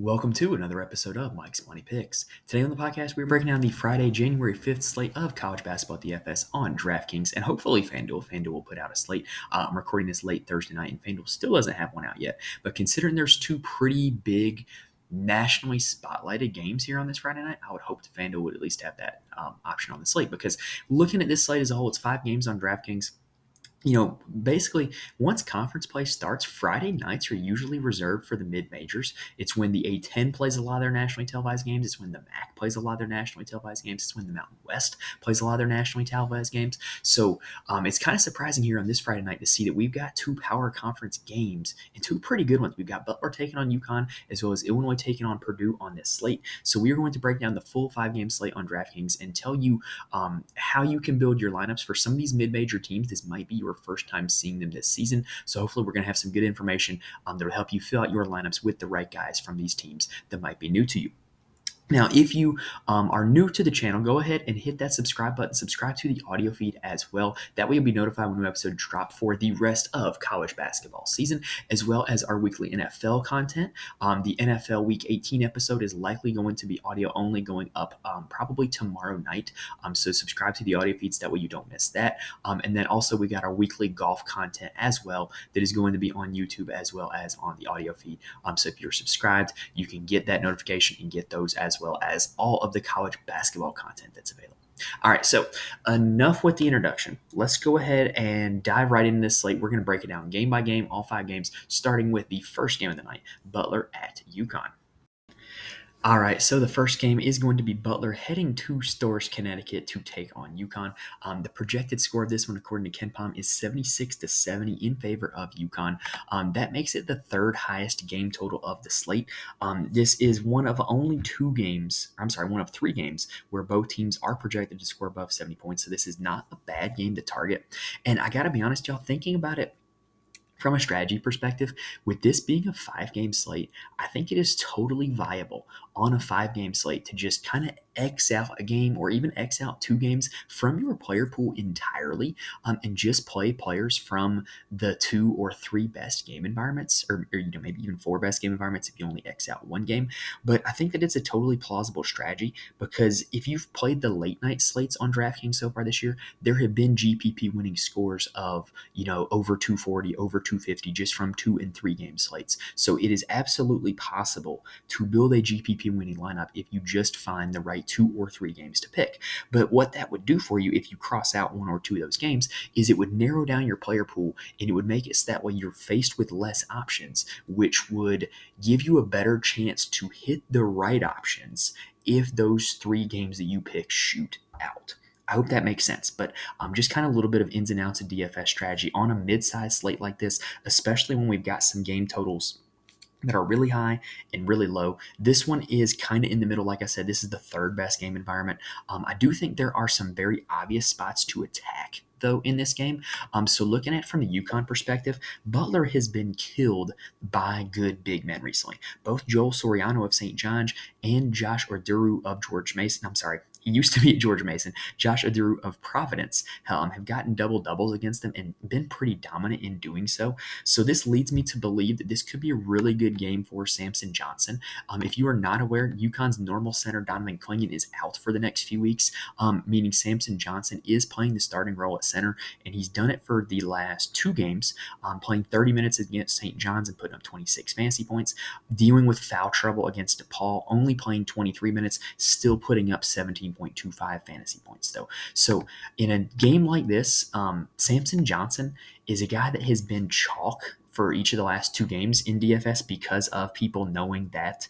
Welcome to another episode of Mike's Money Picks. Today on the podcast, we're breaking down the Friday, January 5th slate of college basketball DFS on DraftKings and hopefully FanDuel. FanDuel will put out a slate. I'm recording this late Thursday night, and FanDuel still doesn't have one out yet. But considering there's two pretty big nationally spotlighted games here on this Friday night, I would hope that FanDuel would at least have that option on the slate, because looking at this slate as a whole, it's 5 games on DraftKings. Basically, once conference play starts, Friday nights are usually reserved for the mid-majors. It's when the A10 plays a lot of their nationally televised games. It's when the MAC plays a lot of their nationally televised games. It's when the Mountain West plays a lot of their nationally televised games. So it's kind of surprising here on this Friday night to see that we've got two power conference games and two pretty good ones. We've got Butler taking on Yukon as well as Illinois taking on Purdue on this slate. So we are going to break down the full 5-game slate on DraftKings and tell you how you can build your lineups for some of these mid-major teams. This might be your first time seeing them this season, so hopefully we're going to have some good information that will help you fill out your lineups with the right guys from these teams that might be new to you. Now, if you are new to the channel, go ahead and hit that subscribe button. Subscribe to the audio feed as well. That way you'll be notified when new episodes drop for the rest of college basketball season, as well as our weekly NFL content. The NFL Week 18 episode is likely going to be audio only, going up probably tomorrow night. So subscribe to the audio feeds. That way you don't miss that. And then also we got our weekly golf content as well that is going to be on YouTube as well as on the audio feed. So if you're subscribed, you can get that notification and get those as well as all of the college basketball content that's available. All right, so enough with the introduction. Let's go ahead and dive right into this slate. We're going to break it down game by game, all 5 games, starting with the first game of the night, Butler at Yukon. All right, so the first game is going to be Butler heading to Storrs, Connecticut to take on Yukon. The projected score of this one, according to KenPom, is 76-70 in favor of Yukon. That makes it the third highest game total of the slate. This is one of 3 games where both teams are projected to score above 70 points. So this is not a bad game to target. And I got to be honest, y'all, thinking about it, from a strategy perspective, with this being a 5-game slate, I think it is totally viable on a 5-game slate to just kind of X out a game or even X out 2 games from your player pool entirely, and just play players from the 2 or 3 best game environments, or maybe even 4 best game environments if you only X out 1 game. But I think that it's a totally plausible strategy, because if you've played the late night slates on DraftKings so far this year, there have been GPP winning scores of over 240, over 250 just from 2 and 3 game slates. So it is absolutely possible to build a GPP winning lineup if you just find the right 2 or 3 games to pick. But what that would do for you if you cross out 1 or 2 of those games is it would narrow down your player pool, and it would make it so that way you're faced with less options, which would give you a better chance to hit the right options if those 3 games that you pick shoot out. I hope that makes sense, but just kind of a little bit of ins and outs of DFS strategy on a mid-sized slate like this, especially when we've got some game totals that are really high and really low. This one is kind of in the middle. Like I said, this is the 3rd best game environment. I do think there are some very obvious spots to attack, though, in this game. So looking at it from the Yukon perspective, Butler has been killed by good big men recently. Both Joel Soriano of St. John's and Josh Oduro of George Mason. He used to be at George Mason. Josh Oduro of Providence have gotten double-doubles against them and been pretty dominant in doing so. So this leads me to believe that this could be a really good game for Samson Johnson. If you are not aware, Yukon's normal center Donovan Clingan is out for the next few weeks, meaning Samson Johnson is playing the starting role at center, and he's done it for the last 2 games, playing 30 minutes against St. John's and putting up 26 fantasy points, dealing with foul trouble against DePaul, only playing 23 minutes, still putting up 17.25 fantasy points though. So in a game like this, Samson Johnson is a guy that has been chalk for each of the last 2 games in DFS because of people knowing that,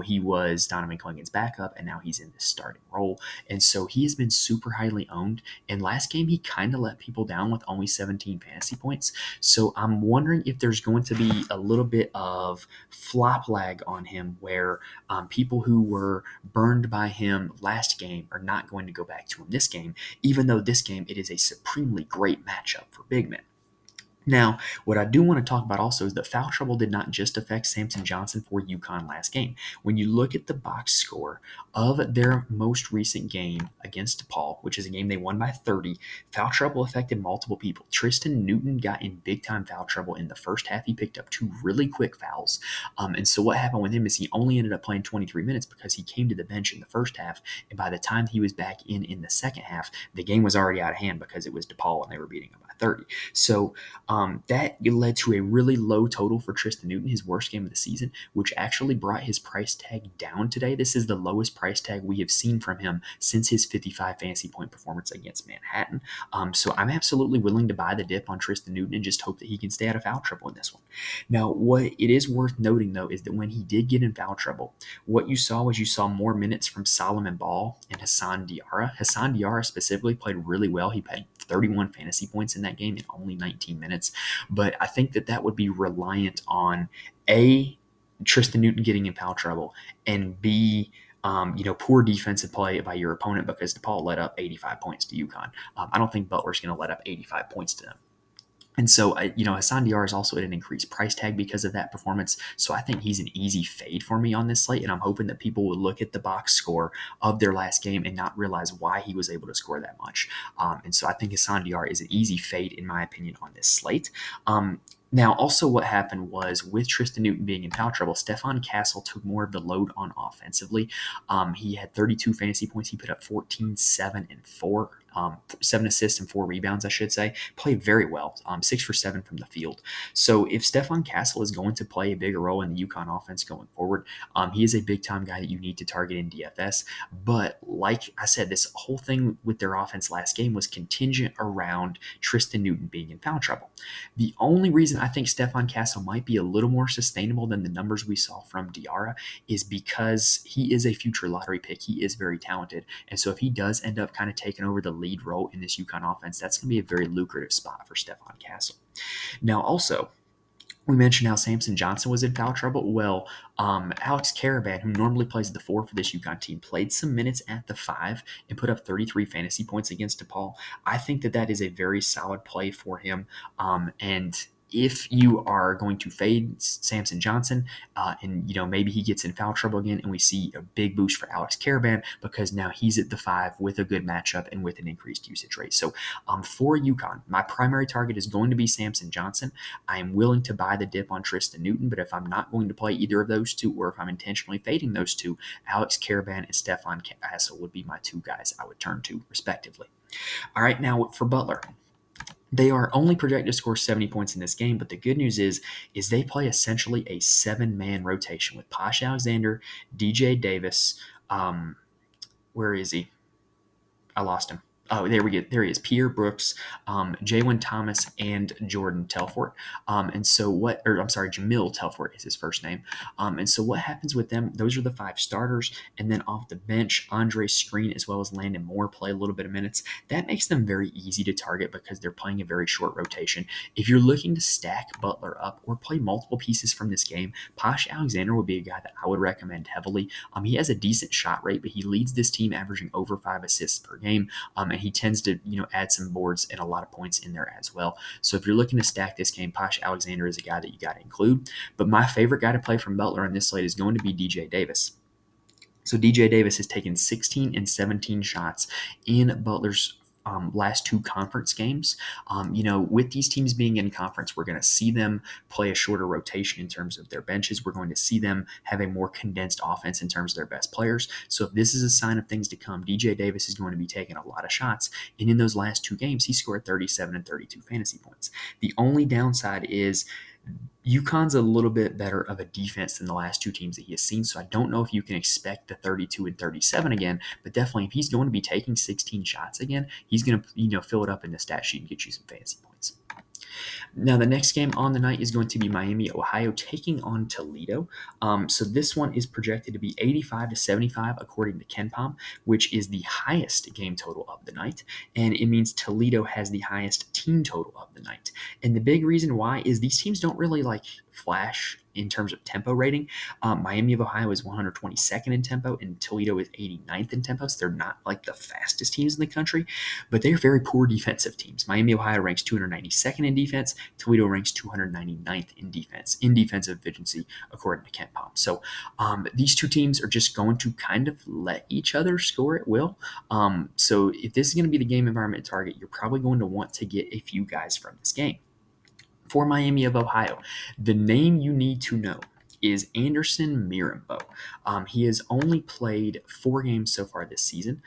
he was Donovan Clingan's backup and now he's in this starting role. And so he has been super highly owned. And last game, he kind of let people down with only 17 fantasy points. So I'm wondering if there's going to be a little bit of flop lag on him where people who were burned by him last game are not going to go back to him this game, even though this game, it is a supremely great matchup for big men. Now, what I do want to talk about also is that foul trouble did not just affect Samson Johnson for Yukon last game. When you look at the box score of their most recent game against DePaul, which is a game they won by 30, foul trouble affected multiple people. Tristan Newton got in big-time foul trouble in the first half. He picked up 2 really quick fouls. And so what happened with him is he only ended up playing 23 minutes because he came to the bench in the first half, and by the time he was back in the second half, the game was already out of hand because it was DePaul and they were beating him by 30. So that led to a really low total for Tristan Newton, his worst game of the season, which actually brought his price tag down today. This is the lowest price tag we have seen from him since his 55 fantasy point performance against Manhattan. So I'm absolutely willing to buy the dip on Tristan Newton and just hope that he can stay out of foul trouble in this one. Now, what it is worth noting, though, is that when he did get in foul trouble, what you saw was you saw more minutes from Solomon Ball and Hassan Diarra. Hassan Diarra specifically played really well. He had 31 fantasy points in that game in only 19 minutes. But I think that would be reliant on A, Tristan Newton getting in foul trouble, and B, poor defensive play by your opponent because DePaul let up 85 points to Yukon. I don't think Butler's going to let up 85 points to them. And so, Hassan Diarra is also at an increased price tag because of that performance. So I think he's an easy fade for me on this slate. And I'm hoping that people will look at the box score of their last game and not realize why he was able to score that much. And so I think Hassan Diarra is an easy fade, in my opinion, on this slate. Now, also what happened was with Tristan Newton being in foul trouble, Stephon Castle took more of the load on offensively. He had 32 fantasy points. He put up 14, 7, and 4. 7 assists and 4 rebounds, I should say. Played very well, 6 for 7 from the field. So if Stephon Castle is going to play a bigger role in the Yukon offense going forward, he is a big-time guy that you need to target in DFS. But like I said, this whole thing with their offense last game was contingent around Tristan Newton being in foul trouble. The only reason I think Stephon Castle might be a little more sustainable than the numbers we saw from Diarra is because he is a future lottery pick. He is very talented. And so if he does end up kind of taking over the lead role in this Yukon offense, that's going to be a very lucrative spot for Stephon Castle. Now, also, we mentioned how Samson Johnson was in foul trouble. Well, Alex Caravan, who normally plays the 4 for this Yukon team, played some minutes at the 5 and put up 33 fantasy points against DePaul. I think that is a very solid play for him. And if you are going to fade Samson Johnson and maybe he gets in foul trouble again and we see a big boost for Alex Caravan because now he's at the 5 with a good matchup and with an increased usage rate. So for Yukon, my primary target is going to be Samson Johnson. I am willing to buy the dip on Tristan Newton, but if I'm not going to play either of those two or if I'm intentionally fading those two, Alex Caravan and Stephon Castle would be my 2 guys I would turn to respectively. All right, now for Butler. They are only projected to score 70 points in this game, but the good news is they play essentially a 7-man rotation with Posh Alexander, DJ Davis. Where is he? I lost him. Oh, there we go. There he is. Pierre Brooks, Jaywin Thomas, and Jordan Telfort. Jamil Telfort is his first name. And so what happens with them? Those are the 5 starters. And then off the bench, Andre Screen as well as Landon Moore play a little bit of minutes. That makes them very easy to target because they're playing a very short rotation. If you're looking to stack Butler up or play multiple pieces from this game, Posh Alexander would be a guy that I would recommend heavily. He has a decent shot rate, but he leads this team averaging over 5 assists per game. And he tends to, add some boards and a lot of points in there as well. So if you're looking to stack this game, Posh Alexander is a guy that you got to include. But my favorite guy to play from Butler on this slate is going to be DJ Davis. So DJ Davis has taken 16 and 17 shots in Butler's last 2 conference games. With these teams being in conference, we're going to see them play a shorter rotation in terms of their benches. We're going to see them have a more condensed offense in terms of their best players. So if this is a sign of things to come, DJ Davis is going to be taking a lot of shots. And in those last 2 games, he scored 37 and 32 fantasy points. The only downside is UConn's a little bit better of a defense than the last 2 teams that he has seen, so I don't know if you can expect the 32 and 37 again, but definitely if he's going to be taking 16 shots again, he's going to fill it up in the stat sheet and get you some fantasy points. Now, the next game on the night is going to be Miami, Ohio, taking on Toledo. So this one is projected to be 85 to 75 according to KenPom, which is the highest game total of the night, and it means Toledo has the highest team total of the night. And the big reason why is these teams don't really flash in terms of tempo rating. Miami of Ohio is 122nd in tempo, and Toledo is 89th in tempo. So they're not like the fastest teams in the country, but they're very poor defensive teams. Miami of Ohio ranks 292nd in defense. Toledo ranks 299th in defensive efficiency, according to KenPom. So these two teams are just going to kind of let each other score at will. So if this is going to be the game environment target, you're probably going to want to get a few guys from this game. For Miami of Ohio, the name you need to know is Anderson Mirambeau. He has only played 4 games so far this season.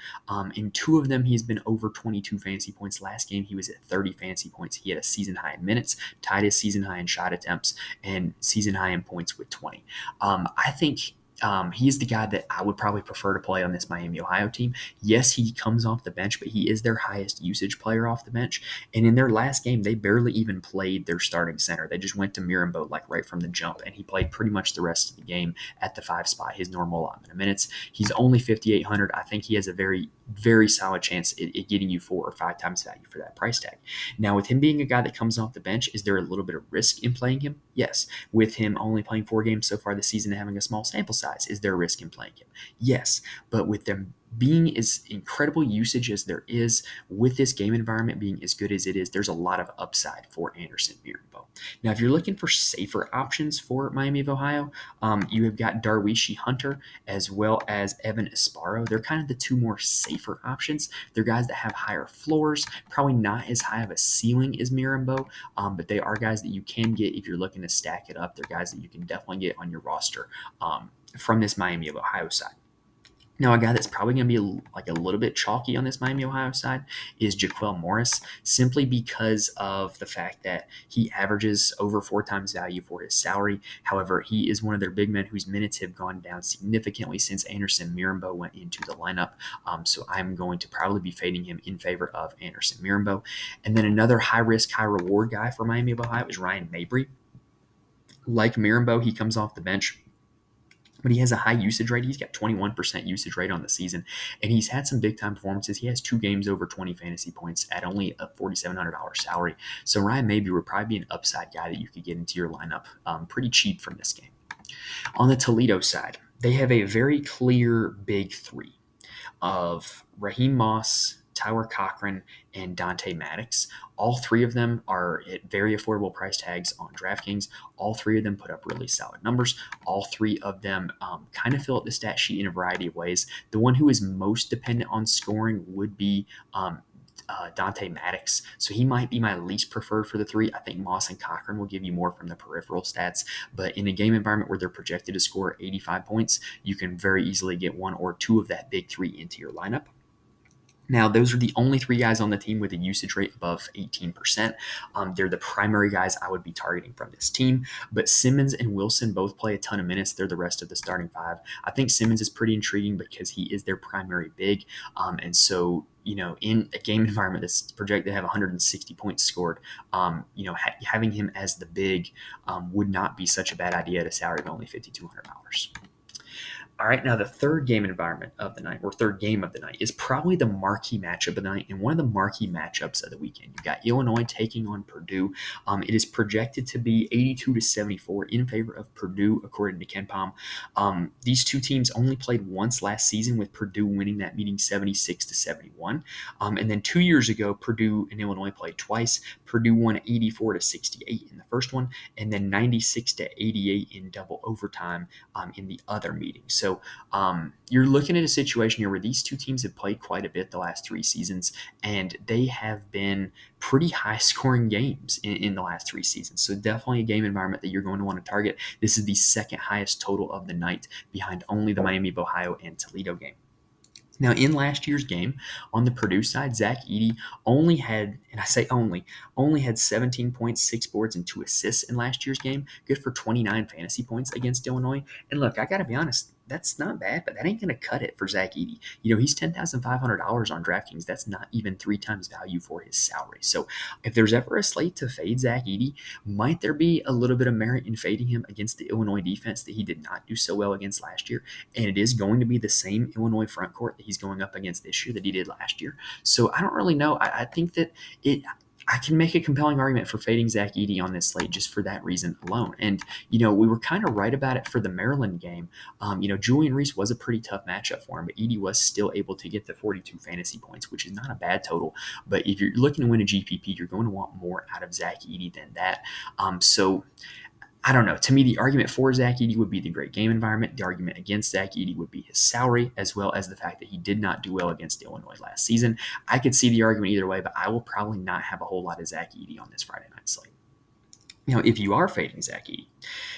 In 2 of them, he's been over 22 fantasy points. Last game, he was at 30 fantasy points. He had a season high in minutes, tied his season high in shot attempts, and season high in points with 20. I think he's the guy that I would probably prefer to play on this Miami, Ohio team. Yes, he comes off the bench, but he is their highest usage player off the bench. And in their last game, they barely even played their starting center. They just went to Mirambeau like right from the jump, and he played pretty much the rest of the game at the 5 spot, his normal allotment of minutes. He's only 5,800. I think he has a very, very solid chance at getting you 4 or 5 times value for that price tag. Now, with him being a guy that comes off the bench, is there a little bit of risk in playing him? Yes. With him only playing 4 games so far this season and having a small sample size, is there a risk in playing him? Yes. But with them being as incredible usage as there is, with this game environment being as good as it is, there's a lot of upside for Anderson Mirambeau. Now, if you're looking for safer options for Miami of Ohio, you have got Darwishi Hunter as well as Evan Esparro. They're kind of the 2 more safer options. They're guys that have higher floors, probably not as high of a ceiling as Mirambeau, but they are guys that you can get if you're looking to stack it up. They're guys that you can definitely get on your roster from this Miami of Ohio side. Now, a guy that's probably going to be like a little bit chalky on this Miami, Ohio side is Jaquel Morris, simply because of the fact that he averages over 4 times value for his salary. However, he is one of their big men whose minutes have gone down significantly since Anderson Mirambeau went into the lineup. So I'm going to probably be fading him in favor of Anderson Mirambeau. And then another high-risk, high-reward guy for Miami of Ohio is Ryan Mabry. Like Mirambeau, he comes off the bench, but he has a high usage rate. He's got 21% usage rate on the season, and he's had some big-time performances. He has 2 games over 20 fantasy points at only a $4,700 salary. So Ryan Mabry would probably be an upside guy that you could get into your lineup pretty cheap from this game. On the Toledo side, they have a very clear big 3 of Raheem Moss, Tyler Cochran, and Dante Maddox. All 3 of them are at very affordable price tags on DraftKings. All 3 of them put up really solid numbers. All 3 of them kind of fill up the stat sheet in a variety of ways. The one who is most dependent on scoring would be Dante Maddox. So he might be my least preferred for the 3. I think Moss and Cochran will give you more from the peripheral stats. But in a game environment where they're projected to score 85 points, you can very easily get 1 or 2 of that big 3 into your lineup. Now, those are the only 3 guys on the team with a usage rate above 18%. They're the primary guys I would be targeting from this team. But Simmons and Wilson both play a ton of minutes. They're the rest of the starting 5. I think Simmons is pretty intriguing because he is their primary big. And so, in a game environment that's projected to have 160 points scored, having him as the big would not be such a bad idea at a salary of only $5,200. All right, now the third game environment of the night, or third game of the night, is probably the marquee matchup of the night and one of the marquee matchups of the weekend. You've got Illinois taking on Purdue. It is projected to be 82-74 in favor of Purdue, according to KenPom. These 2 teams only played once last season, with Purdue winning that meeting 76-71. And then 2 years ago, Purdue and Illinois played twice. Purdue won 84-68 in the first one, and then 96-88 in double overtime in the other meeting. So you're looking at a situation here where these 2 teams have played quite a bit the last 3 seasons, and they have been pretty high-scoring games in the last 3 seasons. So definitely a game environment that you're going to want to target. This is the second highest total of the night, behind only the Miami of Ohio and Toledo game. Now, in last year's game, on the Purdue side, Zach Edey only had, and I say only had 17 points, 6 boards, and 2 assists in last year's game. Good for 29 fantasy points against Illinois. And look, I got to be honest, that's not bad, but that ain't going to cut it for Zach Edey. He's $10,500 on DraftKings. That's not even 3 times value for his salary. So if there's ever a slate to fade Zach Edey, might there be a little bit of merit in fading him against the Illinois defense that he did not do so well against last year? And it is going to be the same Illinois front court that he's going up against this year that he did last year. So I don't really know. I think that I can make a compelling argument for fading Zach Edey on this slate just for that reason alone. And, we were kind of right about it for the Maryland game. Julian Reese was a pretty tough matchup for him, but Edey was still able to get the 42 fantasy points, which is not a bad total. But if you're looking to win a GPP, you're going to want more out of Zach Edey than that. So I don't know. To me, the argument for Zach Edey would be the great game environment. The argument against Zach Edey would be his salary, as well as the fact that he did not do well against Illinois last season. I could see the argument either way, but I will probably not have a whole lot of Zach Edey on this Friday night slate. If you are fading Zach Edey,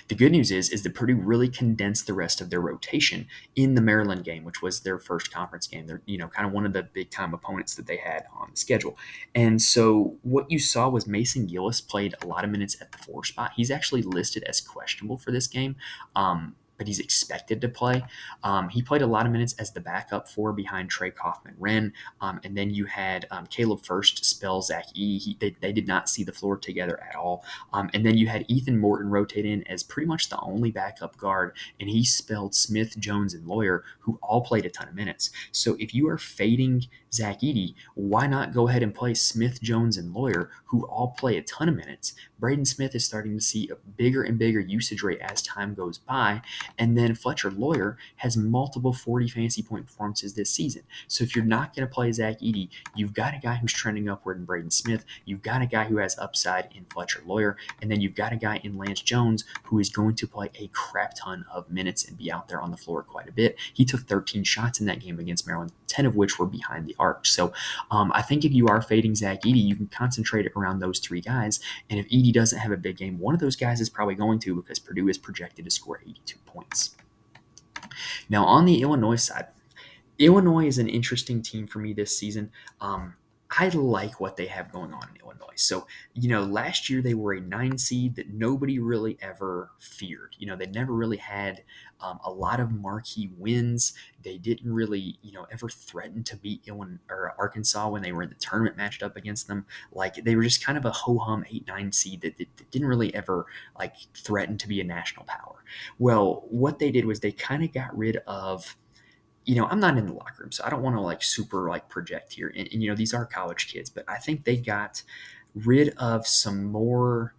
the good news is that Purdue really condensed the rest of their rotation in the Maryland game, which was their first conference game. They're, kind of one of the big time opponents that they had on the schedule. And so what you saw was Mason Gillis played a lot of minutes at the 4 spot. He's actually listed as questionable for this game. But he's expected to play. He played a lot of minutes as the backup for behind Trey Kaufman-Wren. And then you had Caleb First spell Zach Edey. They did not see the floor together at all. And then you had Ethan Morton rotate in as pretty much the only backup guard, and he spelled Smith, Jones, and Lawyer, who all played a ton of minutes. So if you are fading Zach Edey, why not go ahead and play Smith, Jones, and Lawyer, who all play a ton of minutes? Braden Smith is starting to see a bigger and bigger usage rate as time goes by. And then Fletcher Lawyer has multiple 40 fantasy point performances this season. So if you're not going to play Zach Edey, you've got a guy who's trending upward in Braden Smith. You've got a guy who has upside in Fletcher Lawyer. And then you've got a guy in Lance Jones who is going to play a crap ton of minutes and be out there on the floor quite a bit. He took 13 shots in that game against Maryland, 10 of which were behind the arc. So I think if you are fading Zach Edey, you can concentrate it around those 3 guys. And if Edey doesn't have a big game, one of those guys is probably going to, because Purdue is projected to score 82 points. Now, on the Illinois side, Illinois is an interesting team for me this season. I like what they have going on in Illinois. So, last year they were a 9 seed that nobody really ever feared. They never really had a lot of marquee wins. They didn't really, ever threaten to beat Illinois or Arkansas when they were in the tournament matched up against them. Like, they were just kind of a ho-hum 8-9 seed that didn't really ever threaten to be a national power. Well, what they did was they kind of got rid of, I'm not in the locker room, so I don't want to super project here. And, these are college kids, but I think they got rid of some more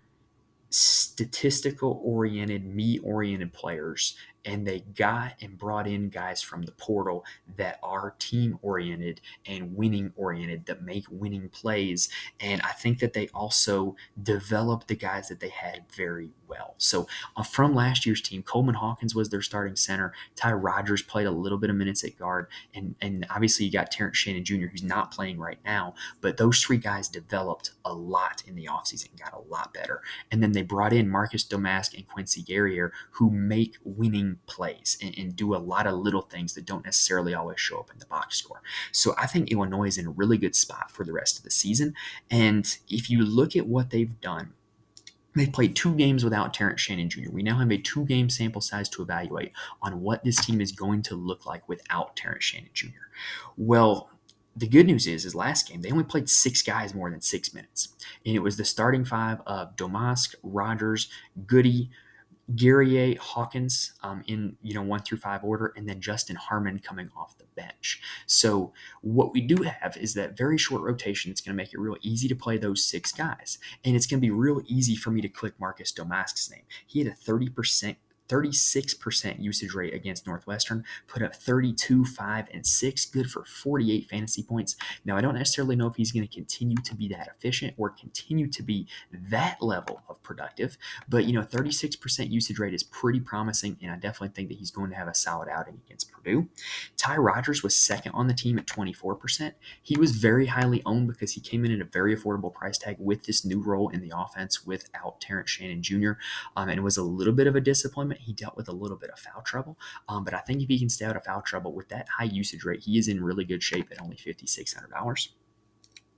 statistical oriented, me oriented players, and they got and brought in guys from the portal that are team oriented and winning oriented, that make winning plays. And I think that they also developed the guys that they had very well. So from last year's team, Coleman Hawkins was their starting center. Ty Rogers played a little bit of minutes at guard. And obviously you got Terrence Shannon Jr., who's not playing right now. But those 3 guys developed a lot in the offseason, got a lot better. And then they brought in Marcus Domask and Quincy Guerrier, who make winning plays and do a lot of little things that don't necessarily always show up in the box score. So I think Illinois is in a really good spot for the rest of the season. And if you look at what they've done, they played 2 games without Terrence Shannon Jr. We now have a 2-game sample size to evaluate on what this team is going to look like without Terrence Shannon Jr. Well, the good news is last game, they only played 6 guys more than 6 minutes. And it was the starting 5 of Domask, Rogers, Goody, Guerrier, Hawkins in 1 through 5 order, and then Justin Harmon coming off the bench. So what we do have is that very short rotation. It's going to make it real easy to play those 6 guys, and it's going to be real easy for me to click Marcus Domask's name. He had a 36% usage rate against Northwestern, put up 32, 5, and 6, good for 48 fantasy points. Now, I don't necessarily know if he's going to continue to be that efficient or continue to be that level of productive, but 36% usage rate is pretty promising, and I definitely think that he's going to have a solid outing against Purdue. Ty Rogers was second on the team at 24%. He was very highly owned because he came in at a very affordable price tag with this new role in the offense without Terrence Shannon Jr., and it was a little bit of a disappointment. He dealt with a little bit of foul trouble, but I think if he can stay out of foul trouble with that high usage rate, he is in really good shape at only $5,600.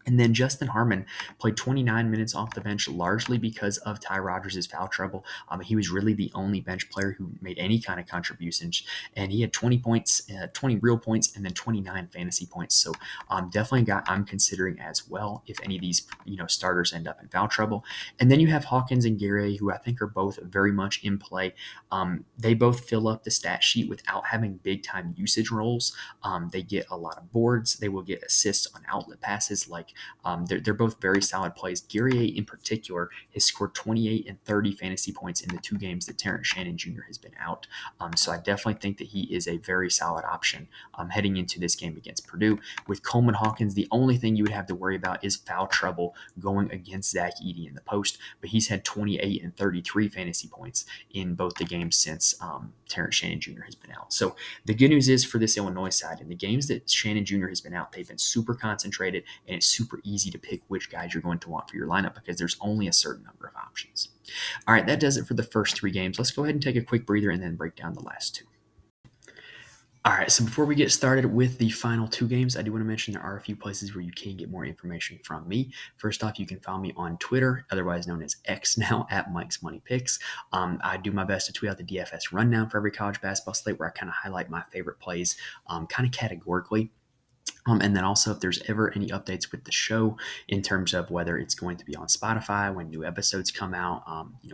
And then Justin Harmon played 29 minutes off the bench, largely because of Ty Rogers' foul trouble. He was really the only bench player who made any kind of contributions, and he had 20 points, 20 real points, and then 29 fantasy points. So definitely a guy I'm considering as well if any of these starters end up in foul trouble. And then you have Hawkins and Gary, who I think are both very much in play. They both fill up the stat sheet without having big time usage roles. They get a lot of boards. They will get assists on outlet passes like like. They're both very solid plays. Guerrier in particular has scored 28 and 30 fantasy points in the 2 games that Terrence Shannon Jr. has been out. So I definitely think that he is a very solid option heading into this game against Purdue. With Coleman Hawkins, the only thing you would have to worry about is foul trouble going against Zach Edey in the post, but he's had 28 and 33 fantasy points in both the games since Terrence Shannon Jr. has been out. So the good news is for this Illinois side, in the games that Shannon Jr. has been out, they've been super concentrated, and it's super easy to pick which guys you're going to want for your lineup because there's only a certain number of options. All right, that does it for the first 3 games. Let's go ahead and take a quick breather and then break down the last 2. All right, so before we get started with the final 2 games, I do want to mention there are a few places where you can get more information from me. First off, you can follow me on Twitter, otherwise known as X now, at Mike's Money Picks. I do my best to tweet out the DFS rundown for every college basketball slate where I kind of highlight my favorite plays kind of categorically. And then also if there's ever any updates with the show in terms of whether it's going to be on Spotify when new episodes come out,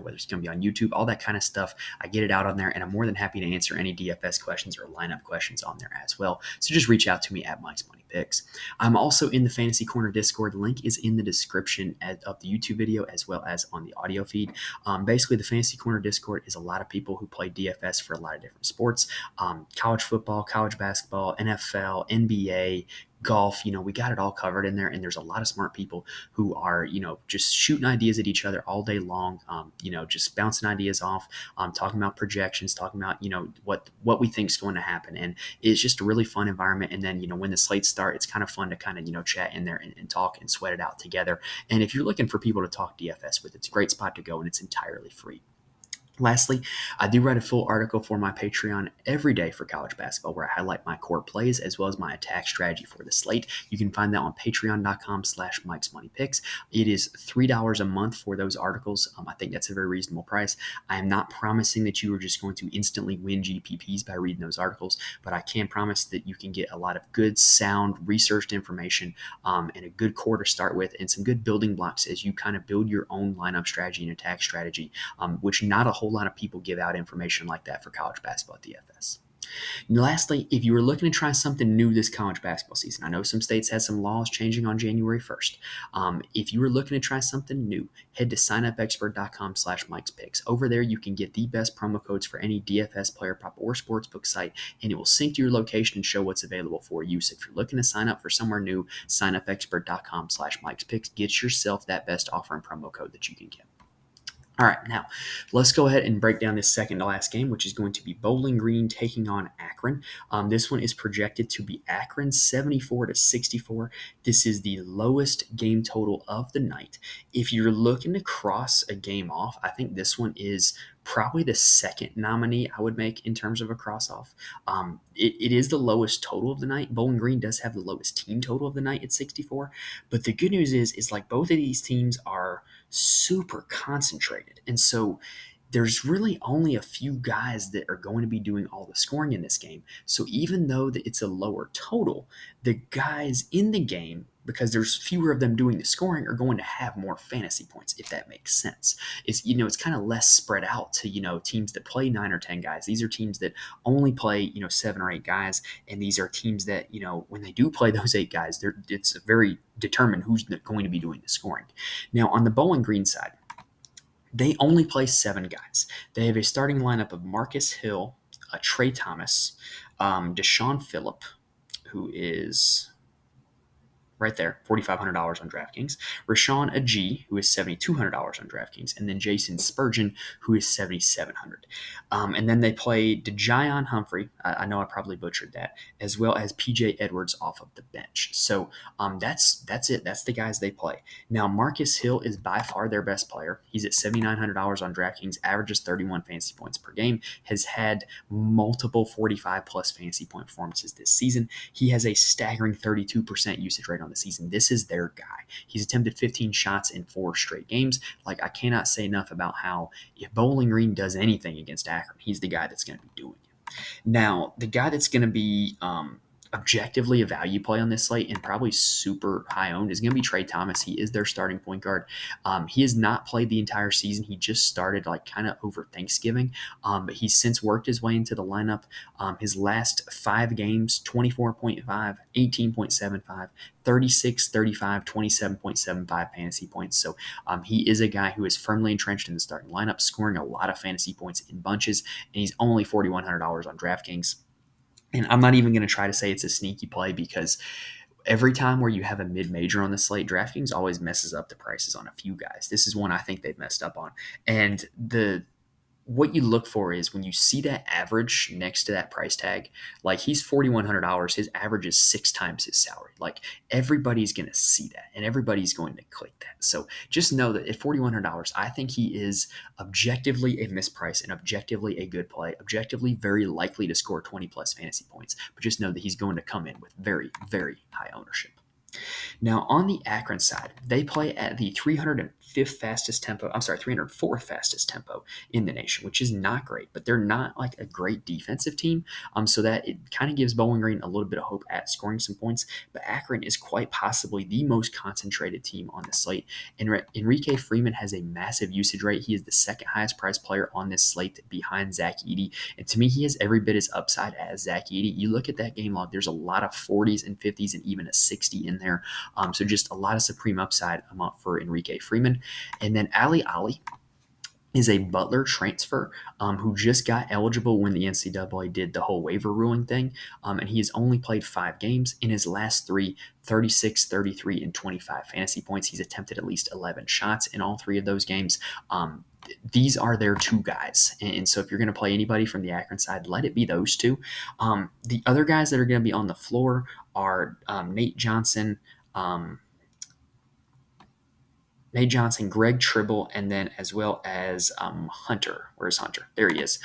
whether it's going to be on YouTube, all that kind of stuff, I get it out on there, and I'm more than happy to answer any DFS questions or lineup questions on there as well. So just reach out to me at Mike's Money Picks. I'm also in the Fantasy Corner Discord. The link is in the description of the YouTube video as well as on the audio feed. Basically, the Fantasy Corner Discord is a lot of people who play DFS for a lot of different sports, college football, college basketball, NFL, NBA, golf. We got it all covered in there, and there's a lot of smart people who are just shooting ideas at each other all day long, just bouncing ideas off, talking about projections, talking about what we think is going to happen, and it's just a really fun environment. And then when the slates start, it's kind of fun to kind of chat in there and talk and sweat it out together. And if you're looking for people to talk DFS with, it's a great spot to go, and it's entirely free. Lastly, I do write a full article for my Patreon every day for college basketball where I highlight my core plays as well as my attack strategy for the slate. You can find that on patreon.com/Mike's Money Picks. It is $3 a month for those articles. I think that's a very reasonable price. I am not promising that you are just going to instantly win GPPs by reading those articles, but I can promise that you can get a lot of good, sound, researched information and a good core to start with and some good building blocks as you kind of build your own lineup strategy and attack strategy, which not a whole lot of people give out information like that for college basketball at DFS. And lastly, if you were looking to try something new this college basketball season, I know some states had some laws changing on January 1st. If you were looking to try something new, head to signupexpert.com/Mike's Picks. Over there, you can get the best promo codes for any DFS player prop or sportsbook site, and it will sync to your location and show what's available for you. So if you're looking to sign up for somewhere new, signupexpert.com/Mike's Picks. Get yourself that best offer and promo code that you can get. All right, now let's go ahead and break down this second to last game, which is going to be Bowling Green taking on Akron. This one is projected to be Akron 74-64. This is the lowest game total of the night. If you're looking to cross a game off, I think this one is probably the second nominee I would make in terms of a cross-off. It is the lowest total of the night. Bowling Green does have the lowest team total of the night at 64. But the good news is like both of these teams are super concentrated. And so there's really only a few guys that are going to be doing all the scoring in this game. So even though that it's a lower total, the guys in the game, because there's fewer of them doing the scoring, are going to have more fantasy points, if that makes sense. It's kind of less spread out to, teams that play 9 or 10 guys. These are teams that only play, 7 or 8 guys. And these are teams that, when they do play those 8 guys, it's very determined who's going to be doing the scoring. Now, on the Bowling Green side, they only play 7 guys. They have a starting lineup of Marcus Hill, Trey Thomas, Deshaun Phillip, who is right there, $4,500 on DraftKings. Rashawn Ajee, who is $7,200 on DraftKings. And then Jason Spurgeon, who is $7,700. And then they play DeJion Humphrey. I know I probably butchered that, as well as PJ Edwards off of the bench. So that's it. That's the guys they play. Now, Marcus Hill is by far their best player. He's at $7,900 on DraftKings, averages 31 fantasy points per game, has had multiple 45-plus fantasy point performances this season. He has a staggering 32% usage rate on the season. This is their guy. He's attempted 15 shots in 4 straight games. Like, I cannot say enough about how if Bowling Green does anything against Akron, he's the guy that's going to be doing it. Now, the guy that's going to be objectively a value play on this slate and probably super high owned is going to be Trey Thomas. He is their starting point guard. He has not played the entire season. He just started like kind of over Thanksgiving, but he's since worked his way into the lineup. His last 5 games, 24.5, 18.75, 36, 35, 27.75 fantasy points. So he is a guy who is firmly entrenched in the starting lineup, scoring a lot of fantasy points in bunches, and he's only $4,100 on DraftKings. And I'm not even going to try to say it's a sneaky play because every time where you have a mid-major on the slate, DraftKings always messes up the prices on a few guys. This is one I think they've messed up on. And what you look for is when you see that average next to that price tag, like he's $4,100, his average is 6 times his salary. Like everybody's going to see that and everybody's going to click that. So just know that at $4,100, I think he is objectively a misprice and objectively a good play, objectively very likely to score 20 plus fantasy points. But just know that he's going to come in with very, very high ownership. Now, on the Akron side, they play at the 304th fastest tempo in the nation, which is not great, but they're not like a great defensive team. So that it kind of gives Bowling Green a little bit of hope at scoring some points. But Akron is quite possibly the most concentrated team on the slate. Enrique Freeman has a massive usage rate. He is the second highest priced player on this slate behind Zach Edey. And to me, he has every bit as upside as Zach Edey. You look at that game log, there's a lot of 40s and 50s and even a 60 in there. So just a lot of supreme upside for Enrique Freeman. And then Ali is a Butler transfer who just got eligible when the NCAA did the whole waiver ruling thing. And he has only played 5 games. In his last 3, 36, 33, and 25 fantasy points. He's attempted at least 11 shots in all 3 of those games. These are their 2 guys. And so if you're going to play anybody from the Akron side, let it be those 2. The other guys that are going to be on the floor are Nate Johnson, Greg Tribble, and then as well as Hunter. Where's Hunter? There he is.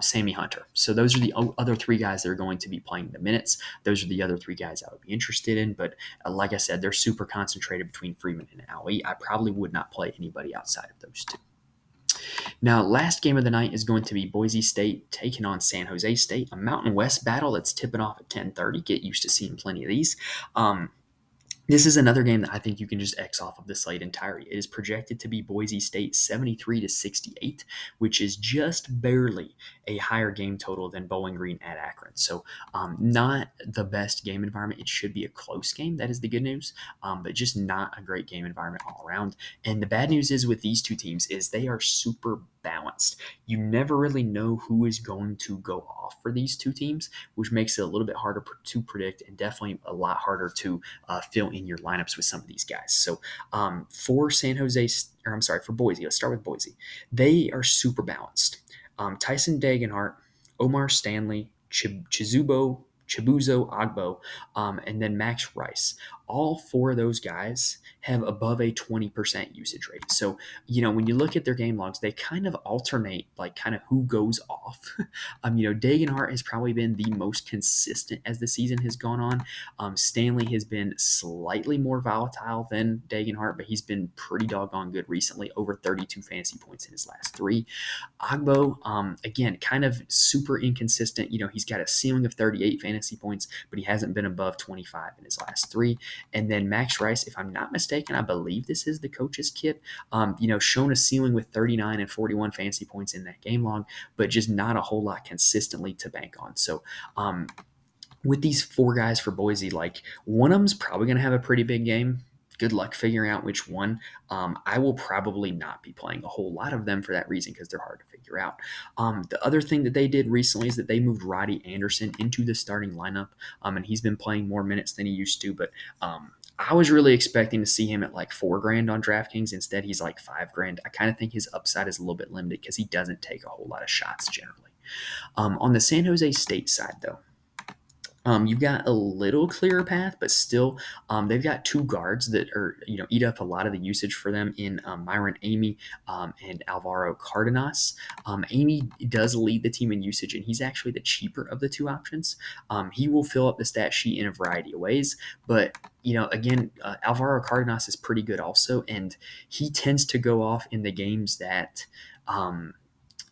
Sammy Hunter. So those are the other 3 guys that are going to be playing the minutes. Those are the other 3 guys I would be interested in. But like I said, they're super concentrated between Freeman and Ali. I probably would not play anybody outside of those 2. Now, last game of the night is going to be Boise State taking on San Jose State, a Mountain West battle that's tipping off at 10:30. Get used to seeing plenty of these. This is another game that I think you can just X off of the slate entirely. It is projected to be Boise State 73-68, which is just barely a higher game total than Bowling Green at Akron. So not the best game environment. It should be a close game. That is the good news, but just not a great game environment all around. And the bad news is with these 2 teams is they are super balanced. You never really know who is going to go off for these 2 teams, which makes it a little bit harder to predict and definitely a lot harder to fill in your lineups with some of these guys. So for Boise, let's start with Boise. They are super balanced. Tyson Dagenhart, Omar Stanley, Chibuzo Agbo, and then Max Rice. All 4 of those guys have above a 20% usage rate. So, when you look at their game logs, they kind of alternate like kind of who goes off. Dagenhart has probably been the most consistent as the season has gone on. Stanley has been slightly more volatile than Dagenhart, but he's been pretty doggone good recently, over 32 fantasy points in his last 3. Agbo, again, kind of super inconsistent. He's got a ceiling of 38 fantasy points, but he hasn't been above 25 in his last 3. And then Max Rice, if I'm not mistaken, I believe this is the coach's kit, shown a ceiling with 39 and 41 fantasy points in that game log, but just not a whole lot consistently to bank on. So, with these 4 guys for Boise, like one of them's probably going to have a pretty big game. Good luck figuring out which one. I will probably not be playing a whole lot of them for that reason because they're hard to figure out. The other thing that they did recently is that they moved Roddy Anderson into the starting lineup, and he's been playing more minutes than he used to. But I was really expecting to see him at like $4,000 on DraftKings. Instead, he's like $5,000. I kind of think his upside is a little bit limited because he doesn't take a whole lot of shots generally. On the San Jose State side, though, you've got a little clearer path, but still, they've got 2 guards that are, eat up a lot of the usage for them in Myron Amy and Alvaro Cardenas. Amy does lead the team in usage, and he's actually the cheaper of the 2 options. He will fill up the stat sheet in a variety of ways, but again, Alvaro Cardenas is pretty good also, and he tends to go off in the games that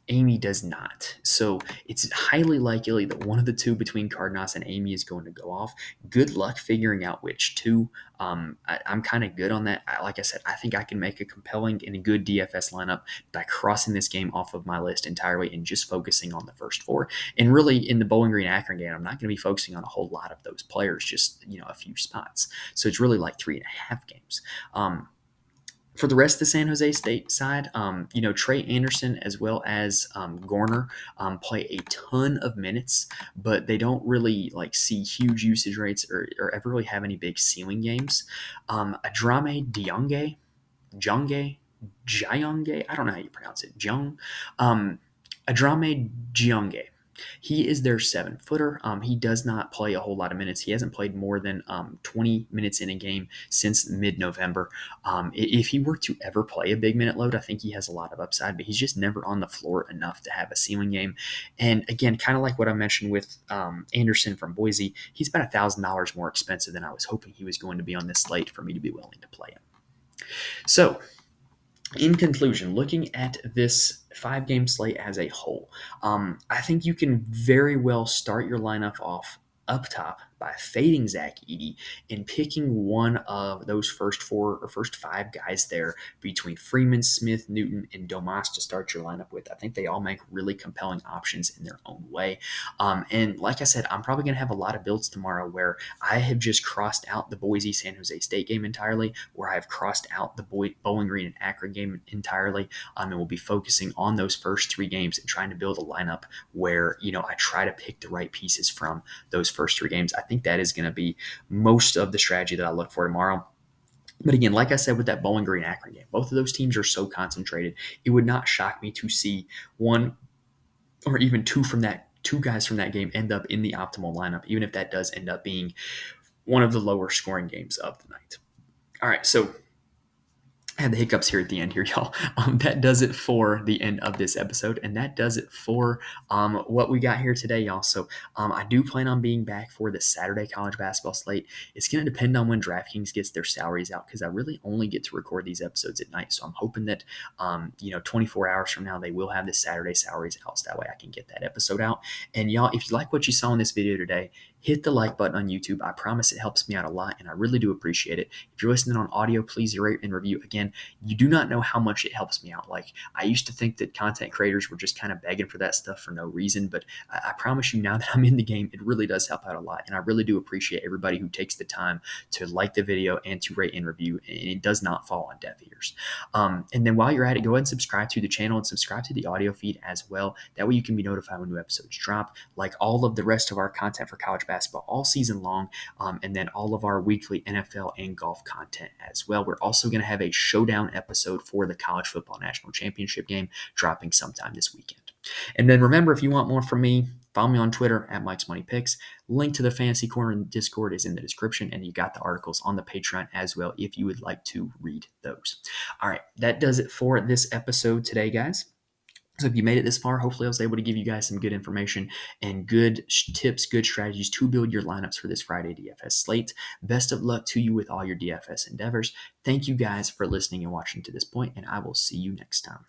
Amy does not. So it's highly likely that one of the two between Cardenas and Amy is going to go off. Good luck figuring out which two. I'm kind of good on that. Like I said, I think I can make a compelling and a good DFS lineup by crossing this game off of my list entirely and just focusing on the first four. And really, in the Bowling Green Akron game, I'm not going to be focusing on a whole lot of those players, just a few spots. So it's really like 3.5 games. For the rest of the San Jose State side, Trey Anderson as well as Gorner play a ton of minutes, but they don't really see huge usage rates or ever really have any big ceiling games. Adrame Jionge, I don't know how you pronounce it, Adrame Jionge. He is their 7-footer. He does not play a whole lot of minutes. He hasn't played more than 20 minutes in a game since mid-November. If he were to ever play a big minute load, I think he has a lot of upside, but he's just never on the floor enough to have a ceiling game. And again, kind of like what I mentioned with Anderson from Boise, he's about $1,000 more expensive than I was hoping he was going to be on this slate for me to be willing to play him. So, in conclusion, looking at this 5-game slate as a whole, I think you can very well start your lineup off up top by fading Zach Edey and picking one of those first 4 or first 5 guys there between Freeman, Smith, Newton, and Domas to start your lineup with. I think they all make really compelling options in their own way. And like I said, I'm probably going to have a lot of builds tomorrow where I have just crossed out the Boise San Jose State game entirely, where I've crossed out the Bowling Green and Akron game entirely, and we'll be focusing on those first 3 games and trying to build a lineup where I try to pick the right pieces from those first 3 games. I think that is going to be most of the strategy that I look for tomorrow. But again, like I said with that Bowling Green Akron game, both of those teams are so concentrated. It would not shock me to see one or even two guys from that game end up in the optimal lineup, even if that does end up being one of the lower scoring games of the night. All right, so I had the hiccups here at the end here, y'all. That does it for the end of this episode, and that does it for what we got here today, y'all. So I do plan on being back for the Saturday college basketball slate. It's going to depend on when DraftKings gets their salaries out because I really only get to record these episodes at night. So I'm hoping that 24 hours from now they will have the Saturday salaries out, so that way I can get that episode out. And y'all, if you like what you saw in this video today, hit the like button on YouTube. I promise it helps me out a lot, and I really do appreciate it. If you're listening on audio, please rate and review. Again, you do not know how much it helps me out. Like, I used to think that content creators were just kind of begging for that stuff for no reason, but I promise you now that I'm in the game, it really does help out a lot, and I really do appreciate everybody who takes the time to like the video and to rate and review, and it does not fall on deaf ears. And then while you're at it, go ahead and subscribe to the channel and subscribe to the audio feed as well. That way you can be notified when new episodes drop, like all of the rest of our content for college basketball all season long, and then all of our weekly NFL and golf content as well. We're also going to have a showdown episode for the college football national championship game dropping sometime this weekend. And then remember, if you want more from me, follow me on Twitter at Mike's Money Picks. Link to the Fantasy Corner in Discord is in the description, and you got the articles on the Patreon as well if you would like to read those. All right, that does it for this episode today, guys. So if you made it this far, hopefully I was able to give you guys some good information and good tips, good strategies to build your lineups for this Friday DFS slate. Best of luck to you with all your DFS endeavors. Thank you guys for listening and watching to this point, and I will see you next time.